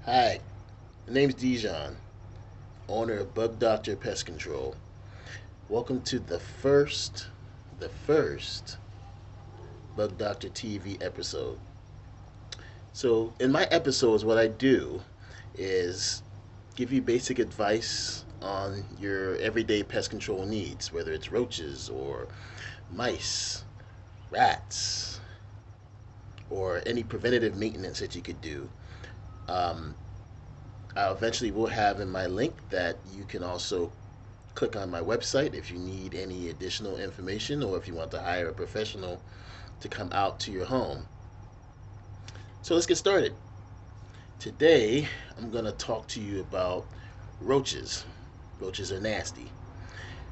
Hi, my name's Dijon, owner of Bug Doctor Pest Control. Welcome to the first Bug Doctor TV episode. So, in my episodes, what I do is give you basic advice on your everyday pest control needs, whether it's roaches or mice, rats, or any preventative maintenance that you could do. Um, I eventually will have in my link that you can also click on my website if you need any additional information or if you want to hire a professional to come out to your home. So let's get started. Today, I'm going to talk to you about roaches. Roaches are nasty,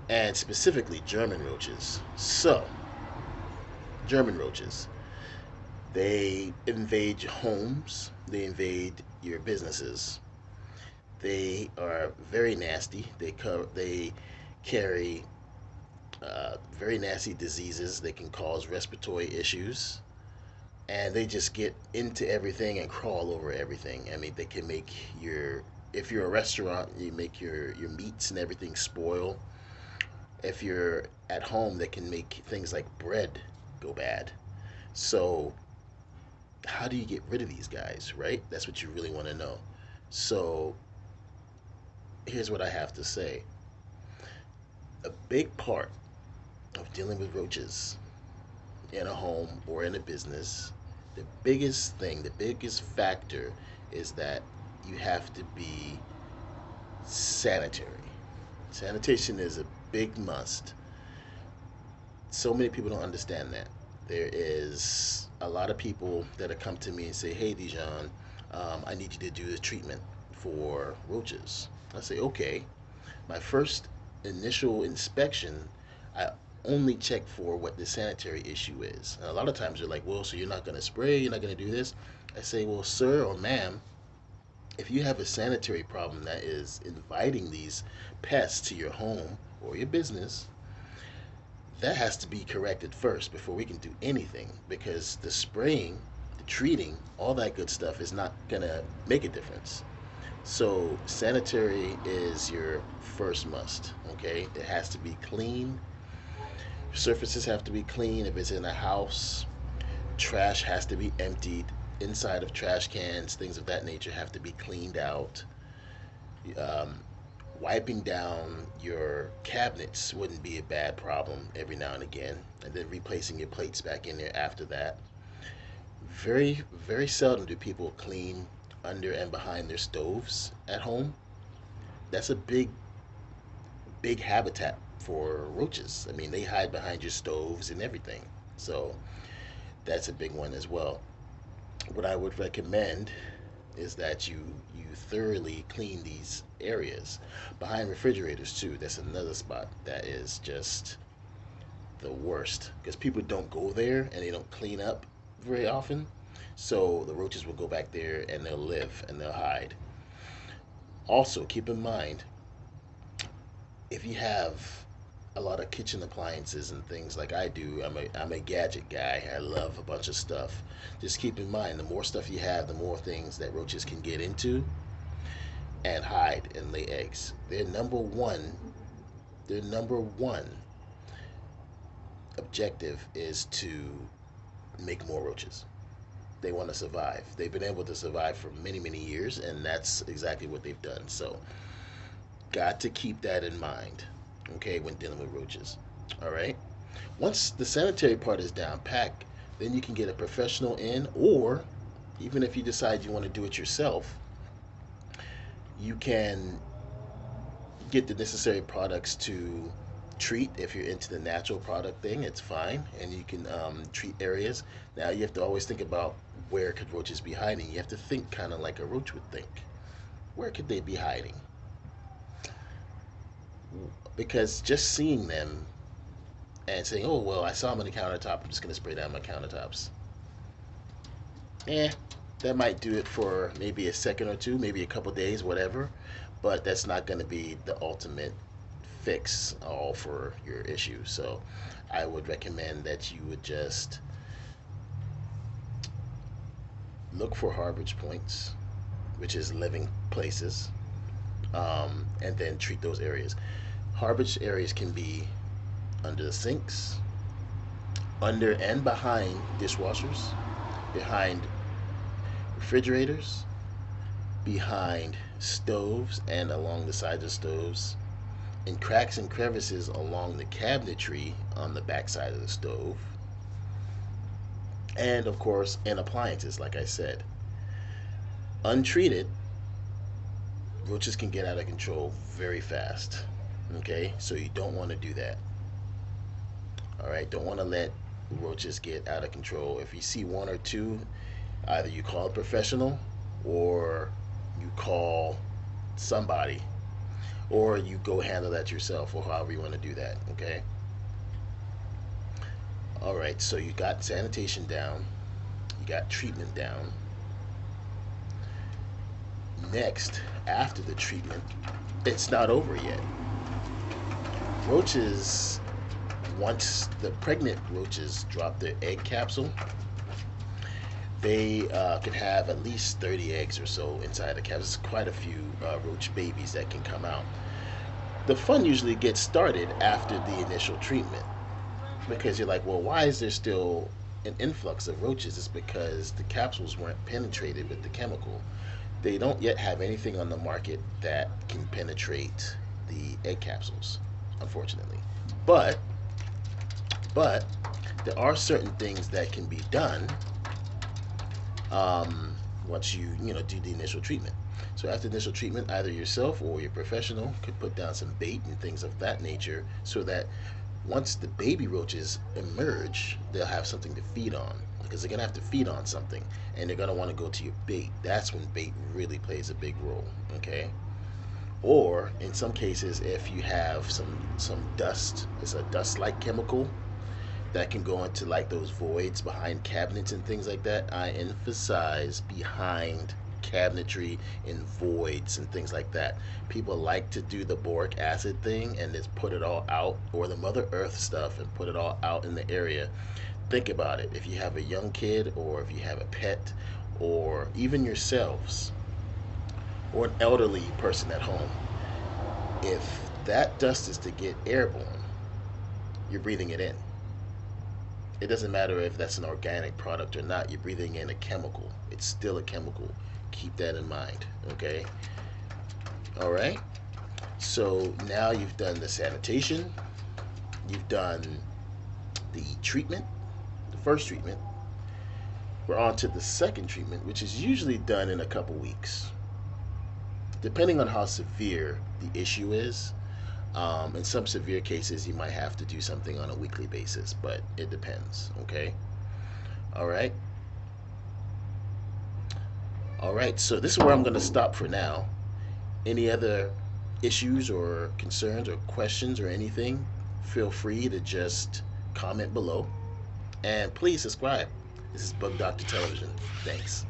and specifically German roaches. So, German roaches, they invade your homes, they invade your businesses. They are very nasty. They carry very nasty diseases. They can cause respiratory issues, and they just get into everything and crawl over everything. I mean, they can make your if you're a restaurant, you make your meats and everything spoil. If you're at home, they can make things like bread go bad. So, how do you get rid of these guys, right? That's what you really want to know. So, here's what I have to say. A big part of dealing with roaches in a home or in a business, the biggest thing, the biggest factor is that you have to be sanitary. Sanitation is a big must. So many people don't understand that. There is a lot of people that have come to me and say, "Hey, Dijon, I need you to do the treatment for roaches." I say, "Okay." My first initial inspection, I only check for what the sanitary issue is. And a lot of times they're like, "Well, so you're not going to spray, you're not going to do this." I say, "Well, sir or ma'am, if you have a sanitary problem that is inviting these pests to your home or your business, that has to be corrected first before we can do anything, because the spraying, the treating, all that good stuff is not going to make a difference." So sanitary is your first must. Okay, it has to be clean. Surfaces have to be clean. If it's in a house, trash has to be emptied. Inside of trash cans, things of that nature have to be cleaned out. Um, Wiping down your cabinets wouldn't be a bad problem every now and again, and then replacing your plates back in there after that. Very, very seldom do people clean under and behind their stoves at home. That's a big habitat for roaches. I mean, they hide behind your stoves and everything. So that's a big one as well. What I would recommend is that you thoroughly clean these areas behind refrigerators too. That's another spot that is just the worst because people don't go there and they don't clean up very often. So the roaches will go back there and they'll live and they'll hide. Also, keep in mind, if you have a lot of kitchen appliances and things like I do, I'm a gadget guy. I love a bunch of stuff. Just keep in mind, the more stuff you have, the more things that roaches can get into and hide and lay eggs. Their number one objective is to make more roaches. They want to survive. They've been able to survive for many, many years, and that's exactly what they've done. So, got to keep that in mind, okay, when dealing with roaches. All right. Once the sanitary part is down packed, then you can get a professional in, or even if you decide you want to do it yourself, you can get the necessary products to treat. If you're into the natural product thing, it's fine, and you can treat areas. Now you have to always think about where could roaches be hiding. You have to think kind of like a roach would think. Where could they be hiding? Because just seeing them and saying, "Oh well, I saw them on the countertop. I'm just gonna spray down my countertops." Eh, that might do it for maybe a second or two, maybe a couple days, whatever. But that's not going to be the ultimate fix all for your issue. So I would recommend that you would just look for harborage points. which is living places, and then treat those areas. Harbor areas can be under the sinks, under and behind dishwashers, behind refrigerators, behind stoves and along the sides of stoves, in cracks and crevices along the cabinetry on the back side of the stove, and of course in appliances, like I said. Untreated, roaches can get out of control very fast. Okay, so you don't want to do that. All right, don't want to let roaches get out of control. If you see one or two, either you call a professional or you call somebody, or you go handle that yourself, or however you want to do that. Okay. All right, so you got sanitation down, you got treatment down. Next, after the treatment, it's not over yet. Roaches, once the pregnant roaches drop their egg capsule, they can have at least 30 eggs or so inside the capsule. It's quite a few roach babies that can come out. The fun usually gets started after the initial treatment, because you're like, well, why is there still an influx of roaches? It's because the capsules weren't penetrated with the chemical. They don't yet have anything on the market that can penetrate the egg capsules, unfortunately. But but there are certain things that can be done once you do the initial treatment. So after initial treatment, either yourself or your professional could put down some bait and things of that nature, so that once the baby roaches emerge, they'll have something to feed on, because they're gonna have to feed on something, and they're gonna want to go to your bait. That's when bait really plays a big role. Okay. Or in some cases, if you have some dust, it's a dust-like chemical that can go into like those voids behind cabinets and things like that. I emphasize behind cabinetry and voids and things like that. People like to do the boric acid thing and just put it all out, or the Mother Earth stuff, and put it all out in the area. Think about it. If you have a young kid, or if you have a pet, or even yourselves, or an elderly person at home, if that dust is to get airborne, you're breathing it in. It doesn't matter if that's an organic product or not, you're breathing in a chemical. It's still a chemical. Keep that in mind. Okay. All right. So now you've done the sanitation, you've done the treatment, the first treatment. We're on to the second treatment, which is usually done in a couple weeks, depending on how severe the issue is. In some severe cases, you might have to do something on a weekly basis, but it depends. Okay. All right. All right. So this is where I'm going to stop for now. Any other issues or concerns or questions or anything, feel free to just comment below. And please subscribe. This is Bug Doctor Television. Thanks.